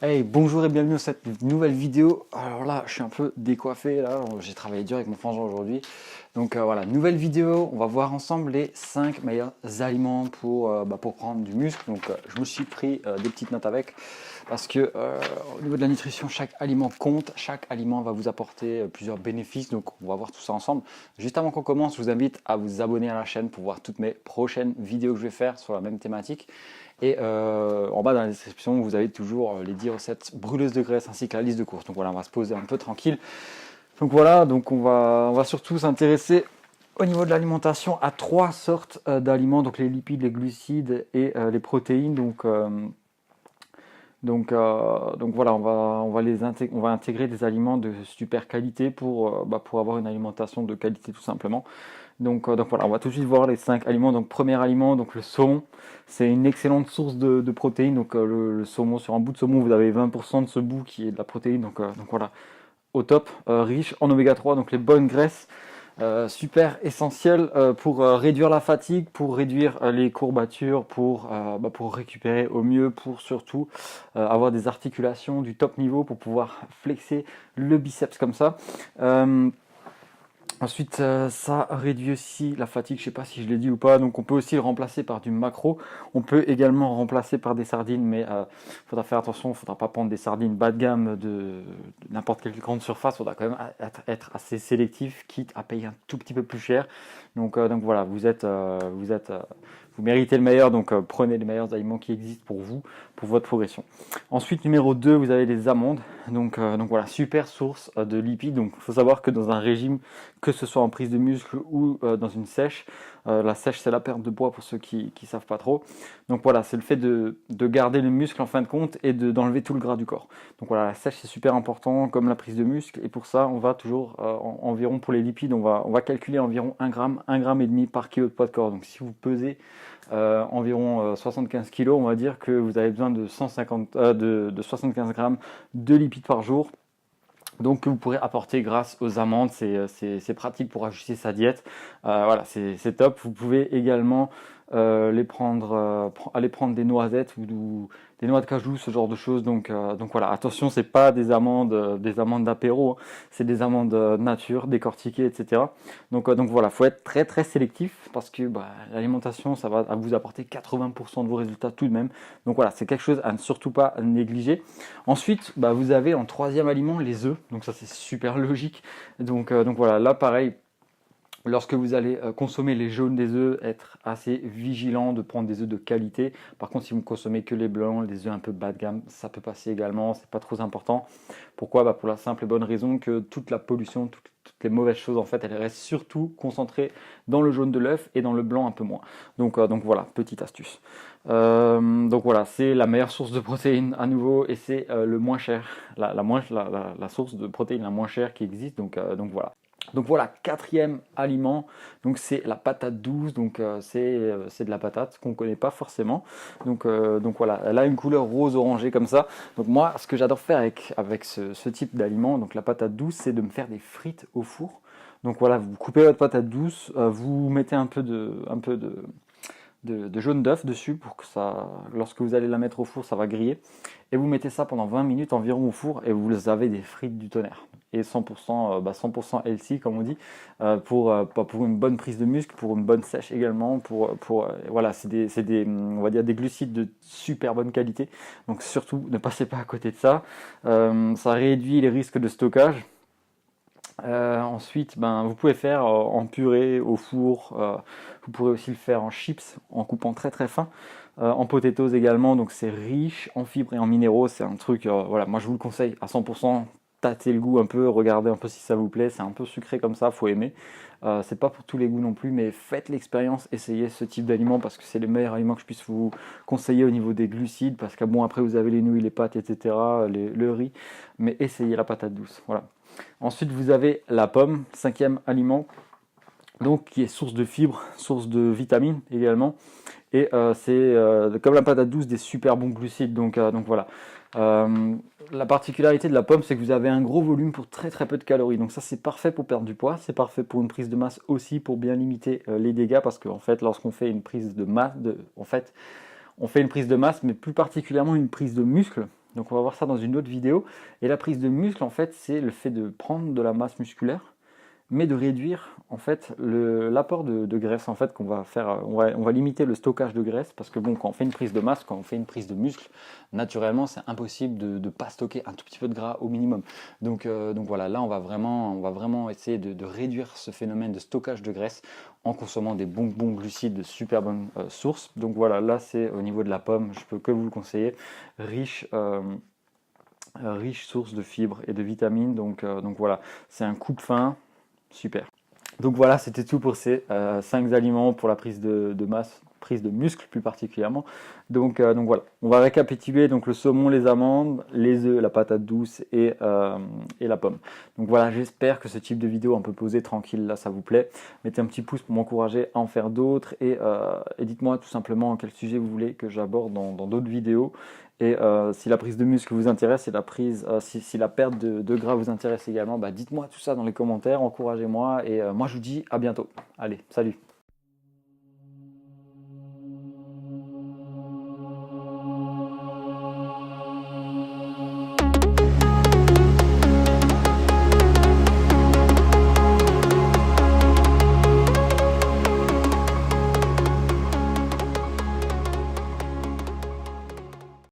Hey, bonjour et bienvenue dans cette nouvelle vidéo. Alors là, je suis un peu décoiffé là, j'ai travaillé dur avec mon frangin aujourd'hui. Donc voilà, nouvelle vidéo, on va voir ensemble les 5 meilleurs aliments pour prendre du muscle. Donc je me suis pris des petites notes avec parce que au niveau de la nutrition, chaque aliment compte, chaque aliment va vous apporter plusieurs bénéfices. Donc on va voir tout ça ensemble. Juste avant qu'on commence, je vous invite à vous abonner à la chaîne pour voir toutes mes prochaines vidéos que je vais faire sur la même thématique. Et en bas dans la description, vous avez toujours les 10 recettes brûleuses de graisse ainsi que la liste de courses. Donc voilà, on va se poser un peu tranquille. Donc voilà, donc on va surtout s'intéresser au niveau de l'alimentation à 3 sortes d'aliments, donc les lipides, les glucides et les protéines. Donc voilà, on va intégrer des aliments de super qualité pour avoir une alimentation de qualité tout simplement. Donc voilà, on va tout de suite voir les 5 aliments. Donc premier aliment, donc le saumon, c'est une excellente source de protéines. Donc le saumon, sur un bout de saumon, vous avez 20% de ce bout qui est de la protéine. Donc voilà, au top, riche en oméga 3, donc les bonnes graisses, super essentiel pour réduire la fatigue, pour réduire les courbatures, pour récupérer au mieux, pour surtout avoir des articulations du top niveau pour pouvoir flexer le biceps comme ça. Ensuite, ça réduit aussi la fatigue, je sais pas si je l'ai dit ou pas, donc on peut aussi le remplacer par du maquereau. On peut également remplacer par des sardines, mais faudra faire attention, faudra pas prendre des sardines bas de gamme de n'importe quelle grande surface, faudra quand même être assez sélectif, quitte à payer un tout petit peu plus cher. Donc voilà, vous méritez le meilleur, donc prenez les meilleurs aliments qui existent pour vous, pour votre progression. Ensuite, numéro 2, vous avez les amandes. Donc voilà, super source de lipides. Donc il faut savoir que dans un régime, que ce soit en prise de muscle ou dans une sèche, la sèche c'est la perte de poids pour ceux qui savent pas trop. Donc voilà, c'est le fait de garder le muscle en fin de compte et d'enlever tout le gras du corps. Donc voilà, la sèche c'est super important comme la prise de muscle et pour ça on va toujours environ pour les lipides, on va calculer environ 1 gramme et demi par kilo de poids de corps. Donc si vous pesez environ 75 kg, on va dire que vous avez besoin de 75 grammes de lipides par jour. Donc que vous pourrez apporter grâce aux amandes, c'est pratique pour ajuster sa diète. Voilà, c'est top. Vous pouvez également aller prendre des noisettes ou des noix de cajou, ce genre de choses. Donc voilà, attention, c'est pas des amandes d'apéro, hein. C'est des amandes nature, décortiquées, etc. Donc voilà, faut être très très sélectif parce que l'alimentation, ça va vous apporter 80% de vos résultats tout de même. Donc voilà, c'est quelque chose à ne surtout pas négliger. Ensuite, vous avez en troisième aliment les œufs. Donc ça, c'est super logique. Donc voilà, là pareil. Lorsque vous allez consommer les jaunes des œufs, être assez vigilant de prendre des œufs de qualité. Par contre, si vous ne consommez que les blancs, les œufs un peu bas de gamme, ça peut passer également, c'est pas trop important. Pourquoi? Pour la simple et bonne raison que toute la pollution, toutes les mauvaises choses, en fait, elles restent surtout concentrées dans le jaune de l'œuf et dans le blanc un peu moins. Donc voilà, petite astuce. Donc voilà, c'est la meilleure source de protéines à nouveau et c'est le moins cher, la source de protéines la moins chère qui existe. Donc voilà. Donc voilà, quatrième aliment, donc c'est la patate douce, c'est de la patate qu'on ne connaît pas forcément. Donc voilà, elle a une couleur rose orangée comme ça. Donc moi, ce que j'adore faire avec ce type d'aliment, donc la patate douce, c'est de me faire des frites au four. Donc voilà, vous coupez votre patate douce, vous mettez un peu de jaune d'œuf dessus pour que ça, lorsque vous allez la mettre au four, ça va griller. Et vous mettez ça pendant 20 minutes environ au four et vous avez des frites du tonnerre. Et 100% healthy comme on dit, pour une bonne prise de muscle, pour une bonne sèche également, voilà, on va dire des glucides de super bonne qualité. Donc surtout ne passez pas à côté de ça. Ça réduit les risques de stockage. Ensuite, vous pouvez faire en purée, au four. Vous pourrez aussi le faire en chips, en coupant très très fin. En potatoes également, donc c'est riche en fibres et en minéraux. C'est un truc, voilà, moi je vous le conseille à 100%. Tâtez le goût un peu, regardez un peu si ça vous plaît. C'est un peu sucré comme ça, faut aimer. C'est pas pour tous les goûts non plus, mais faites l'expérience, essayez ce type d'aliment parce que c'est les meilleurs aliments que je puisse vous conseiller au niveau des glucides. Parce que bon, après vous avez les nouilles, les pâtes, etc., le riz, mais essayez la patate douce. Voilà. Ensuite, vous avez la pomme, cinquième aliment, donc qui est source de fibres, source de vitamines également. Et c'est comme la patate douce des super bons glucides. Donc voilà. La particularité de la pomme, c'est que vous avez un gros volume pour très très peu de calories. Donc ça, c'est parfait pour perdre du poids. C'est parfait pour une prise de masse aussi, pour bien limiter les dégâts. Parce qu'en fait, lorsqu'on fait une prise de masse, on fait une prise de masse, mais plus particulièrement une prise de muscle. Donc on va voir ça dans une autre vidéo. Et la prise de muscle, en fait, c'est le fait de prendre de la masse musculaire, mais de réduire en fait l'apport de graisse en fait qu'on va faire. On va limiter le stockage de graisse parce que bon, quand on fait une prise de masse, quand on fait une prise de muscle, naturellement c'est impossible de ne pas stocker un tout petit peu de gras au minimum. Donc voilà, là on va vraiment essayer de réduire ce phénomène de stockage de graisse en consommant des bons glucides de super bonnes sources. Donc voilà, là c'est au niveau de la pomme, je peux que vous le conseiller, riche source de fibres et de vitamines. Donc voilà, c'est un coupe-faim. Super. Donc voilà, c'était tout pour ces 5 aliments pour la prise de masse, prise de muscle plus particulièrement. Donc voilà, on va récapituler donc le saumon, les amandes, les œufs, la patate douce et la pomme. Donc voilà, j'espère que ce type de vidéo un peu posée tranquille là, ça vous plaît. Mettez un petit pouce pour m'encourager à en faire d'autres et dites-moi tout simplement quel sujet vous voulez que j'aborde dans d'autres vidéos. Et si la prise de muscle vous intéresse et si la perte de gras vous intéresse également, bah dites-moi tout ça dans les commentaires, encouragez-moi et moi je vous dis à bientôt. Allez, salut!